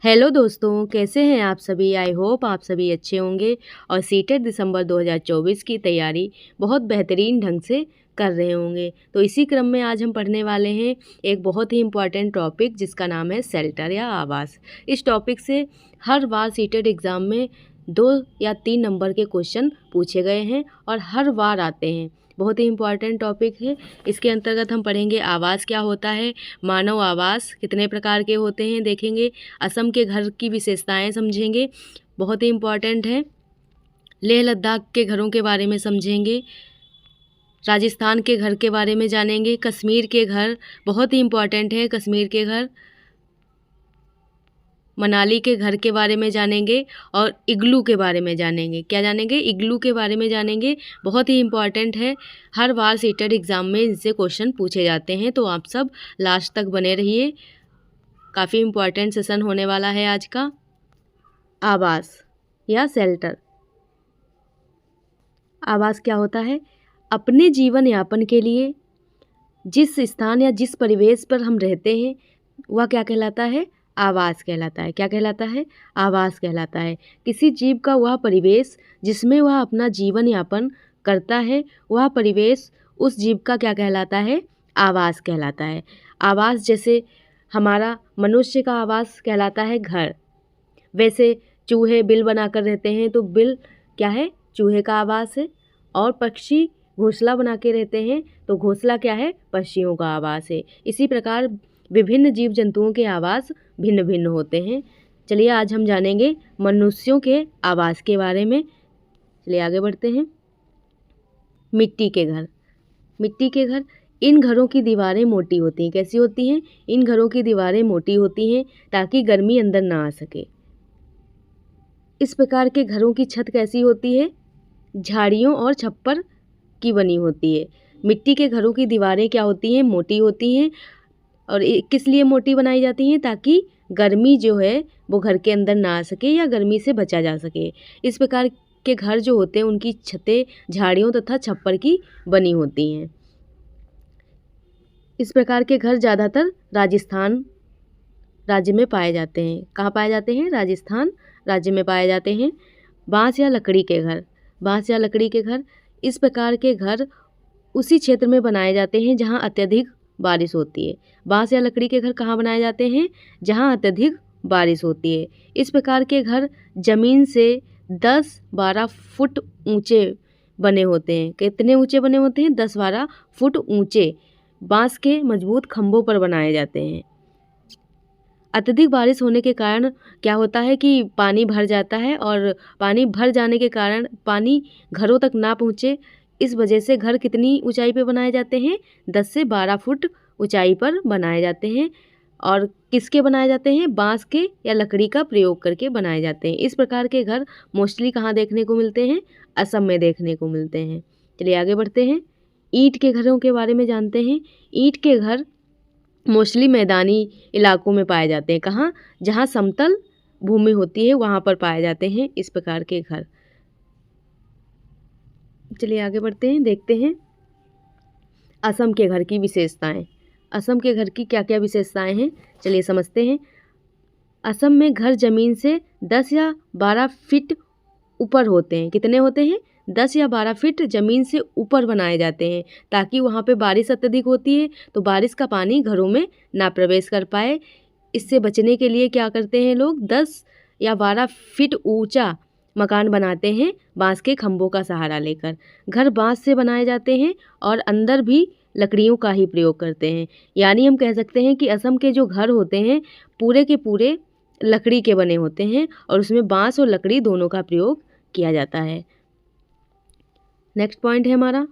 Hello दोस्तों, कैसे हैं आप सभी। आई होप आप सभी अच्छे होंगे और सीटेट दिसंबर 2024 की तैयारी बहुत बेहतरीन ढंग से कर रहे होंगे। तो इसी क्रम में आज हम पढ़ने वाले हैं एक बहुत ही इम्पॉर्टेंट टॉपिक जिसका नाम है शेल्टर या आवास। इस टॉपिक से हर बार सीटेट एग्ज़ाम में 2 या 3 नंबर के क्वेश्चन पूछे गए हैं और हर बार आते हैं। बहुत ही इम्पॉर्टेंट टॉपिक है। इसके अंतर्गत हम पढ़ेंगे आवास क्या होता है, मानव आवास कितने प्रकार के होते हैं देखेंगे, असम के घर की विशेषताएं समझेंगे, बहुत ही इम्पॉर्टेंट है। लेह लद्दाख के घरों के बारे में समझेंगे, राजस्थान के घर के बारे में जानेंगे, कश्मीर के घर बहुत ही इम्पॉर्टेंट है, कश्मीर के घर, मनाली के घर के बारे में जानेंगे और इग्लू के बारे में जानेंगे। क्या जानेंगे? इग्लू के बारे में जानेंगे, बहुत ही इम्पॉर्टेंट है। हर बार सीटेट एग्ज़ाम में इनसे क्वेश्चन पूछे जाते हैं, तो आप सब लास्ट तक बने रहिए। काफ़ी इम्पॉर्टेंट सेशन होने वाला है आज का। आवास या शेल्टर। आवास क्या होता है? अपने जीवन यापन के लिए जिस स्थान या जिस परिवेश पर हम रहते हैं वह क्या कहलाता है? आवास कहलाता है। क्या कहलाता है? आवास कहलाता है। किसी जीव का वह परिवेश जिसमें वह अपना जीवन यापन करता है, वह परिवेश उस जीव का क्या कहलाता है? आवास कहलाता है। आवास जैसे हमारा मनुष्य का आवास कहलाता है घर, वैसे चूहे बिल बनाकर रहते हैं तो बिल क्या है? चूहे का आवास है। और पक्षी घोंसला बना के रहते हैं तो घोंसला क्या है? पक्षियों का आवास है। इसी प्रकार विभिन्न जीव जंतुओं के आवास भिन्न भिन्न होते हैं। चलिए आज हम जानेंगे मनुष्यों के आवास के बारे में। चलिए आगे बढ़ते हैं। मिट्टी के घर। मिट्टी के घर, इन घरों की दीवारें मोटी होती हैं। कैसी होती हैं? इन घरों की दीवारें मोटी होती हैं ताकि गर्मी अंदर ना आ सके। इस प्रकार के घरों की छत कैसी होती है? झाड़ियों और छप्पर की बनी होती है। मिट्टी के घरों की दीवारें क्या होती हैं? मोटी होती हैं। और किस लिए मोटी बनाई जाती हैं? ताकि गर्मी जो है वो घर के अंदर ना आ सके या गर्मी से बचा जा सके। इस प्रकार के घर जो होते हैं उनकी छतें झाड़ियों तथा छप्पर की बनी होती हैं। इस प्रकार के घर ज़्यादातर राजस्थान राज्य में पाए जाते हैं। कहाँ पाए जाते हैं? राजस्थान राज्य में पाए जाते हैं। बांस या लकड़ी के घर। बांस या लकड़ी के घर, इस प्रकार के घर उसी क्षेत्र में बनाए जाते हैं जहाँ अत्यधिक बारिश होती है। बांस या लकड़ी के घर कहाँ बनाए जाते हैं? जहाँ अत्यधिक बारिश होती है। इस प्रकार के घर ज़मीन से 10-12 फुट ऊंचे बने होते हैं। कितने ऊंचे बने होते हैं? 10-12 फुट ऊंचे बांस के मजबूत खंभों पर बनाए जाते हैं। अत्यधिक बारिश होने के कारण क्या होता है कि पानी भर जाता है और पानी भर जाने के कारण पानी घरों तक ना पहुँचे। इस वजह से घर कितनी ऊंचाई पे बनाए जाते हैं? 10 से 12 फुट ऊंचाई पर बनाए जाते हैं। और किसके बनाए जाते हैं? बांस के या लकड़ी का प्रयोग करके बनाए जाते हैं। इस प्रकार के घर मोस्टली कहाँ देखने को मिलते हैं? असम में देखने को मिलते हैं। चलिए आगे बढ़ते हैं। ईंट के घरों के बारे में जानते हैं। ईंट के घर मोस्टली मैदानी इलाकों में पाए जाते हैं। कहाँ? जहाँ समतल भूमि होती है वहाँ पर पाए जाते हैं इस प्रकार के घर। चलिए आगे बढ़ते हैं, देखते हैं असम के घर की विशेषताएं। असम के घर की क्या क्या विशेषताएं हैं, चलिए समझते हैं। असम में घर ज़मीन से 10 या 12 फीट ऊपर होते हैं। कितने होते हैं? 10 या 12 फीट ज़मीन से ऊपर बनाए जाते हैं ताकि वहाँ पे बारिश अत्यधिक होती है तो बारिश का पानी घरों में ना प्रवेश कर पाए। इससे बचने के लिए क्या करते हैं लोग? 10 या 12 फीट ऊंचा मकान बनाते हैं बांस के खंभों का सहारा लेकर। घर बांस से बनाए जाते हैं और अंदर भी लकड़ियों का ही प्रयोग करते हैं। यानी हम कह सकते हैं कि असम के जो घर होते हैं पूरे के पूरे लकड़ी के बने होते हैं और उसमें बांस और लकड़ी दोनों का प्रयोग किया जाता है। नेक्स्ट पॉइंट है हमारा,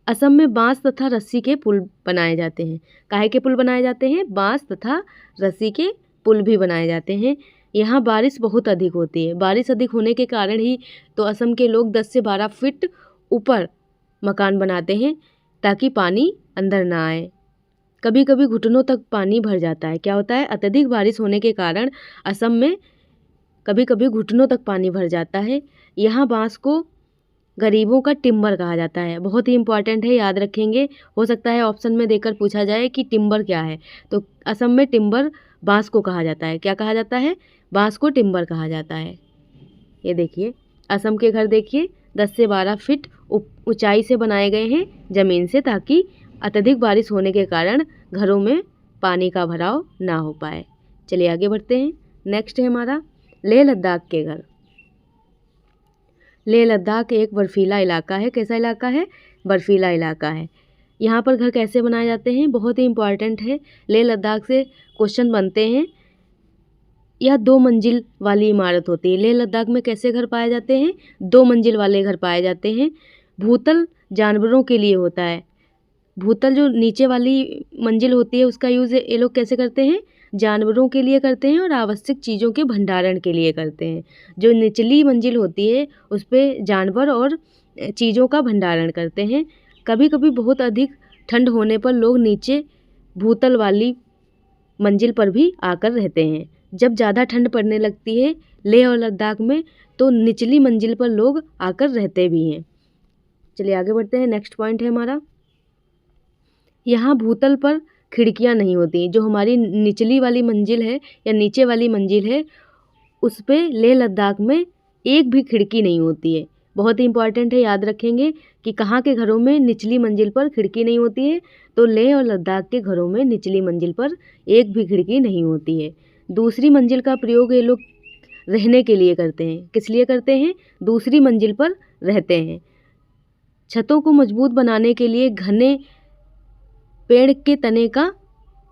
असम में बांस तथा रस्सी के पुल बनाए जाते हैं। काहे के पुल बनाए जाते हैं? बांस तथा रस्सी के पुल भी बनाए जाते हैं। यहाँ बारिश बहुत अधिक होती है। बारिश अधिक होने के कारण ही तो असम के लोग 10 से 12 फीट ऊपर मकान बनाते हैं ताकि पानी अंदर ना आए। कभी कभी घुटनों तक पानी भर जाता है। क्या होता है? अत्यधिक बारिश होने के कारण असम में कभी कभी घुटनों तक पानी भर जाता है। यहाँ बांस को गरीबों का टिम्बर कहा जाता है। बहुत ही इंपॉर्टेंट है, याद रखेंगे। हो सकता है ऑप्शन में देकर पूछा जाए कि टिम्बर क्या है, तो असम में टिम्बर बांस को कहा जाता है? क्या कहा जाता है? बांस को टिम्बर कहा जाता है। ये देखिए असम के घर देखिए 10 से 12 फीट ऊंचाई से बनाए गए हैं ज़मीन से, ताकि अत्यधिक बारिश होने के कारण घरों में पानी का भराव ना हो पाए। चलिए आगे बढ़ते हैं। नेक्स्ट है हमारा लेह लद्दाख के घर। लेह लद्दाख एक बर्फीला इलाका है। कैसा इलाका है? बर्फीला इलाका है। यहाँ पर घर कैसे बनाए जाते हैं? बहुत ही इम्पॉर्टेंट है। लेह लद्दाख से क्वेश्चन बनते हैं। यह 2 मंजिल वाली इमारत होती है। लेह लद्दाख में कैसे घर पाए जाते हैं? 2 मंजिल वाले घर पाए जाते हैं। भूतल जानवरों के लिए होता है। भूतल जो नीचे वाली मंजिल होती है उसका यूज़ ये लोग कैसे करते हैं? जानवरों के लिए करते हैं और आवश्यक चीज़ों के भंडारण के लिए करते हैं। जो निचली मंजिल होती है उस पे जानवर और चीज़ों का भंडारण करते हैं। कभी कभी बहुत अधिक ठंड होने पर लोग नीचे भूतल वाली मंजिल पर भी आकर रहते हैं। जब ज़्यादा ठंड पड़ने लगती है लेह और लद्दाख में तो निचली मंजिल पर लोग आकर रहते भी हैं। चलिए आगे बढ़ते हैं। नेक्स्ट पॉइंट है हमारा, यहाँ भूतल पर खिड़कियाँ नहीं होती। जो हमारी निचली वाली मंजिल है या नीचे वाली मंजिल है उस पे लेह लद्दाख में एक भी खिड़की नहीं होती है। बहुत ही इंपॉर्टेंट है, याद रखेंगे कि कहाँ के घरों में निचली मंजिल पर खिड़की नहीं होती है। तो लेह और लद्दाख के घरों में निचली मंजिल पर एक भी खिड़की नहीं होती है। दूसरी मंजिल का प्रयोग ये लोग रहने के लिए करते हैं। किस लिए करते हैं? दूसरी मंजिल पर रहते हैं। छतों को मजबूत बनाने के लिए घने पेड़ के तने का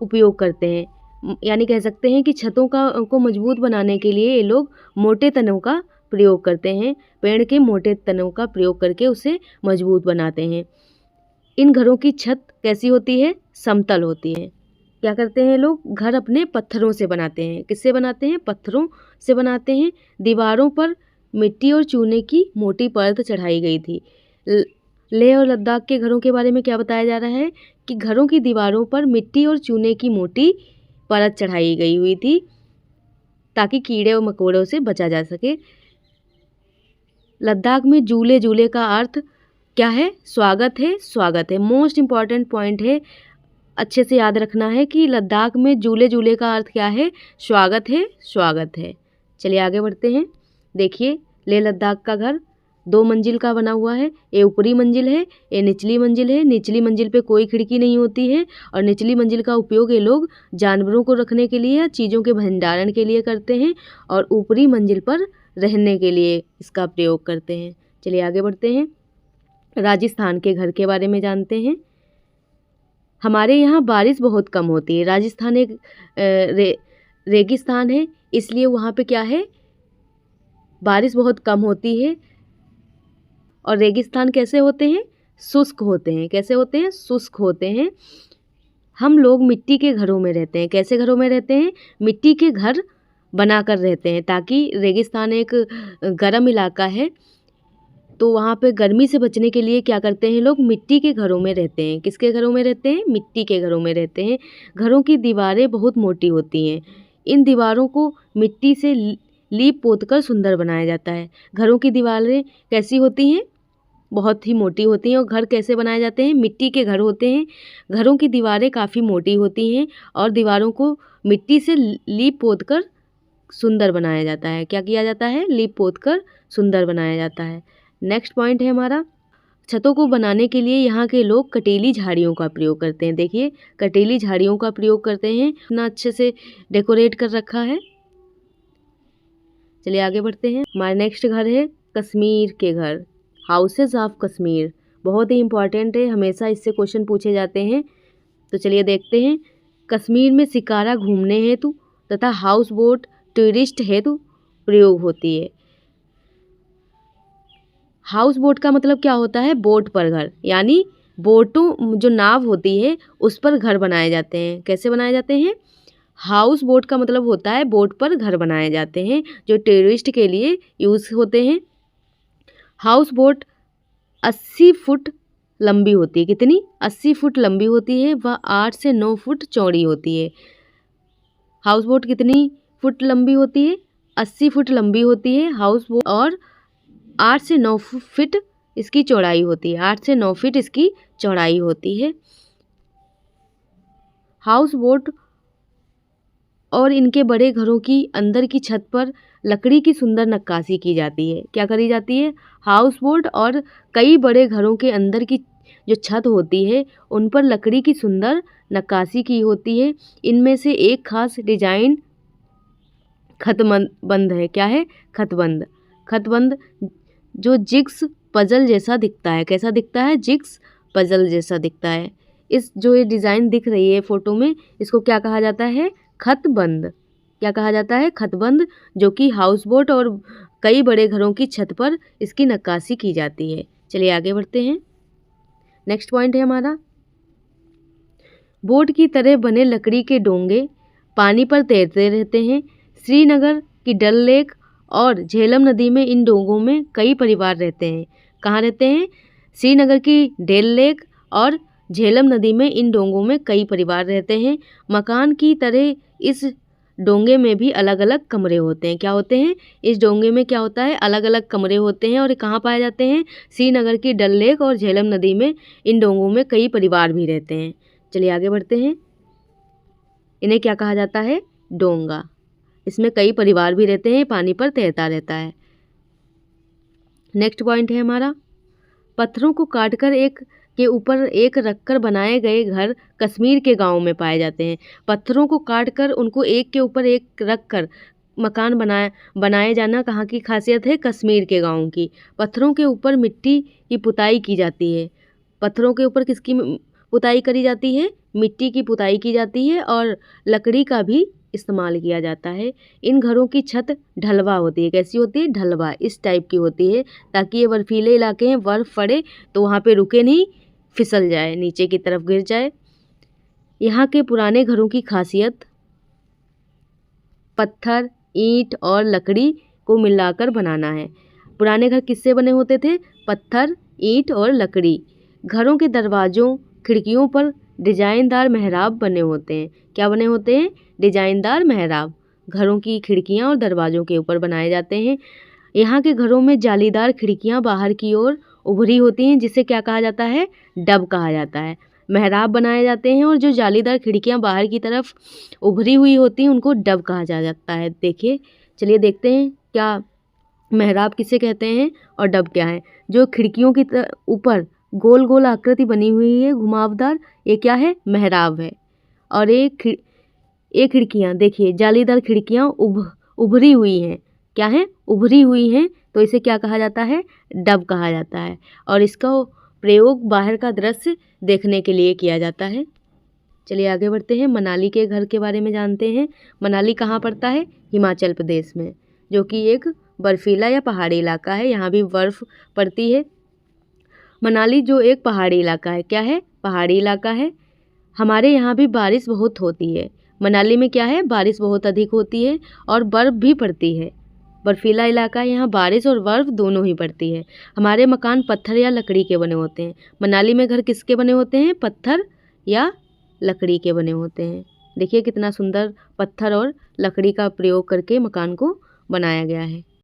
उपयोग करते हैं। यानी कह सकते हैं कि छतों को मजबूत बनाने के लिए ये लोग मोटे तनों का प्रयोग करते हैं। पेड़ के मोटे तनों का प्रयोग करके उसे मजबूत बनाते हैं। इन घरों की छत कैसी होती है? समतल होती है। क्या करते हैं लोग? घर अपने पत्थरों से बनाते हैं। किससे बनाते हैं? पत्थरों से बनाते हैं। दीवारों पर मिट्टी और चूने की मोटी परत चढ़ाई गई थी। लेह और लद्दाख के घरों के बारे में क्या बताया जा रहा है कि घरों की दीवारों पर मिट्टी और चूने की मोटी परत चढ़ाई गई हुई थी ताकि कीड़े और मकोड़ों से बचा जा सके। लद्दाख में जूले जूले का अर्थ क्या है? स्वागत है, स्वागत है। मोस्ट इम्पॉर्टेंट पॉइंट है, अच्छे से याद रखना है कि लद्दाख में जूले जूले का अर्थ क्या है? स्वागत है, स्वागत है। चलिए आगे बढ़ते हैं। देखिए लेह लद्दाख का घर 2 मंजिल का बना हुआ है। ये ऊपरी मंजिल है, ये निचली मंजिल है। निचली मंजिल पे कोई खिड़की नहीं होती है और निचली मंजिल का उपयोग ये लोग जानवरों को रखने के लिए या चीज़ों के भंडारण के लिए करते हैं और ऊपरी मंजिल पर रहने के लिए इसका प्रयोग करते हैं। चलिए आगे बढ़ते हैं। राजस्थान के घर के बारे में जानते हैं। हमारे यहाँ बारिश बहुत कम होती है। राजस्थान एक रेगिस्तान है, इसलिए वहाँ पे क्या है? बारिश बहुत कम होती है। और रेगिस्तान कैसे होते हैं? शुष्क होते हैं। कैसे होते हैं? शुष्क होते हैं। हम लोग मिट्टी के घरों में रहते हैं। कैसे घरों में रहते हैं? मिट्टी के घर बनाकर रहते हैं, ताकि रेगिस्तान एक गर्म इलाका है तो वहाँ पे गर्मी से बचने के लिए क्या करते हैं लोग? मिट्टी के घरों में रहते हैं। किसके घरों में रहते हैं? मिट्टी के घरों में रहते हैं। घरों की दीवारें बहुत मोटी होती हैं। इन दीवारों को मिट्टी से लीप पोत कर सुंदर बनाया जाता है। घरों की दीवारें कैसी होती हैं? बहुत ही मोटी होती हैं। और घर कैसे बनाए जाते हैं? मिट्टी के घर होते हैं। घरों की दीवारें काफ़ी मोटी होती हैं और दीवारों को मिट्टी से लीप पोत कर सुंदर बनाया जाता है। क्या किया जाता है? लीप पोत कर सुंदर बनाया जाता है। नेक्स्ट पॉइंट है हमारा, छतों को बनाने के लिए यहाँ के लोग कटीली झाड़ियों का प्रयोग करते हैं। देखिए कटीली झाड़ियों का प्रयोग करते हैं। इतना अच्छे से डेकोरेट कर रखा है। चलिए आगे बढ़ते हैं। हमारा नेक्स्ट घर है कश्मीर के घर, हाउसेज ऑफ कश्मीर। बहुत ही इंपॉर्टेंट है, हमेशा इससे क्वेश्चन पूछे जाते हैं। तो चलिए देखते हैं। कश्मीर में शिकारा घूमने हेतु तथा हाउस बोट टूरिस्ट हेतु प्रयोग होती है। हाउस बोट का मतलब क्या होता है? बोट पर घर, यानी बोटों जो नाव होती है उस पर घर बनाए जाते हैं। कैसे बनाए जाते हैं? हाउस बोट का मतलब होता है बोट पर घर बनाए जाते हैं जो टूरिस्ट के लिए यूज़ होते हैं। हाउस बोट 80 फुट लंबी होती है। कितनी? 80 फुट लंबी होती है। वह 8 से 9 फुट चौड़ी होती है। हाउस बोट कितनी फुट लंबी होती है? 80 फुट लंबी होती है हाउस बोट और 8 से 9 फीट इसकी चौड़ाई होती है। 8 से 9 फीट इसकी चौड़ाई होती है। हाउस बोट और इनके बड़े घरों की अंदर की छत पर लकड़ी की सुंदर नक्काशी की जाती है। क्या करी जाती है? हाउस बोट और कई बड़े घरों के अंदर की जो छत होती है उन पर लकड़ी की सुंदर नक्काशी की होती है। इनमें से एक खास डिजाइन खतबंद है। क्या है? खतबंद। खतबंद जो जिग्स पजल जैसा दिखता है। कैसा दिखता है? जिग्स पजल जैसा दिखता है। इस जो ये डिज़ाइन दिख रही है फ़ोटो में, इसको क्या कहा जाता है? खतबंद। क्या कहा जाता है? खतबंद, जो कि हाउस बोट और कई बड़े घरों की छत पर इसकी नक्काशी की जाती है। चलिए आगे बढ़ते हैं। नेक्स्ट पॉइंट है हमारा, बोट की तरह बने लकड़ी के डोंगे पानी पर तैरते रहते हैं। श्रीनगर की डल लेक और झेलम नदी में इन डोंगों में कई परिवार रहते हैं। कहाँ रहते हैं? श्रीनगर की डल लेक और झेलम नदी में इन डोंगों में कई परिवार रहते हैं। मकान की तरह इस डोंगे में भी अलग अलग कमरे होते हैं। क्या होते हैं? इस डोंगे में क्या होता है? अलग अलग कमरे होते हैं। और ये कहाँ पाए जाते हैं? श्रीनगर की डल लेक और झेलम नदी में इन डोंगों में कई परिवार भी रहते हैं। चलिए आगे बढ़ते हैं। इन्हें क्या कहा जाता है? डोंगा। इसमें कई परिवार भी रहते हैं, पानी पर तैरता रहता है। नेक्स्ट पॉइंट है हमारा, पत्थरों को काटकर एक के ऊपर एक रखकर बनाए गए घर कश्मीर के गांव में पाए जाते हैं। पत्थरों को काटकर उनको एक के ऊपर एक रखकर मकान बनाए जाना कहाँ की खासियत है? कश्मीर के गांव की। पत्थरों के ऊपर मिट्टी की पुताई की जाती है। पत्थरों के ऊपर किसकी पुताई करी जाती है? मिट्टी की पुताई की जाती है और लकड़ी का भी इस्तेमाल किया जाता है। इन घरों की छत ढलवा होती है। कैसी होती है? ढलवा, इस टाइप की होती है, ताकि ये बर्फीले इलाके हैं, बर्फ़ पड़े तो वहाँ पे रुके नहीं, फिसल जाए, नीचे की तरफ गिर जाए। यहाँ के पुराने घरों की खासियत पत्थर, ईंट और लकड़ी को मिलाकर बनाना है। पुराने घर किससे बने होते थे? पत्थर, ईंट और लकड़ी। घरों के दरवाज़ों, खिड़कियों पर डिजाइनदार मेहराब बने होते हैं। क्या बने होते हैं? डिजाइनदार मेहराब घरों की खिड़कियां और दरवाज़ों के ऊपर बनाए जाते हैं। यहाँ के घरों में जालीदार खिड़कियां बाहर की ओर उभरी होती हैं, जिसे क्या कहा जाता है? डब कहा जाता है। मेहराब बनाए जाते हैं और जो जालीदार खिड़कियां बाहर की तरफ उभरी हुई होती हैं उनको डब कहा जाता है। देखिए, चलिए देखते हैं क्या मेहराब किसे कहते हैं और डब क्या है। जो खिड़कियों की ऊपर गोल गोल आकृति बनी हुई है घुमावदार, ये क्या है? मेहराब है। और ये खिड़कियाँ देखिए, जालीदार खिड़कियाँ उभरी हुई हैं। क्या है? उभरी हुई हैं, तो इसे क्या कहा जाता है? डब कहा जाता है। और इसका प्रयोग बाहर का दृश्य देखने के लिए किया जाता है। चलिए आगे बढ़ते हैं। मनाली के घर के बारे में जानते हैं। मनाली कहाँ पड़ता है? हिमाचल प्रदेश में, जो कि एक बर्फीला या पहाड़ी इलाका है। यहाँ भी बर्फ़ पड़ती है। मनाली जो एक पहाड़ी इलाका है। क्या है? पहाड़ी इलाका है। हमारे यहाँ भी बारिश बहुत होती है। मनाली में क्या है? बारिश बहुत अधिक होती है और बर्फ़ भी पड़ती है। बर्फीला इलाका है, यहाँ बारिश और बर्फ़ दोनों ही पड़ती है। हमारे मकान पत्थर या लकड़ी के बने होते हैं। मनाली में घर किसके बने होते हैं? पत्थर या लकड़ी के बने होते हैं। देखिए कितना सुंदर पत्थर और लकड़ी का प्रयोग करके मकान को बनाया गया है।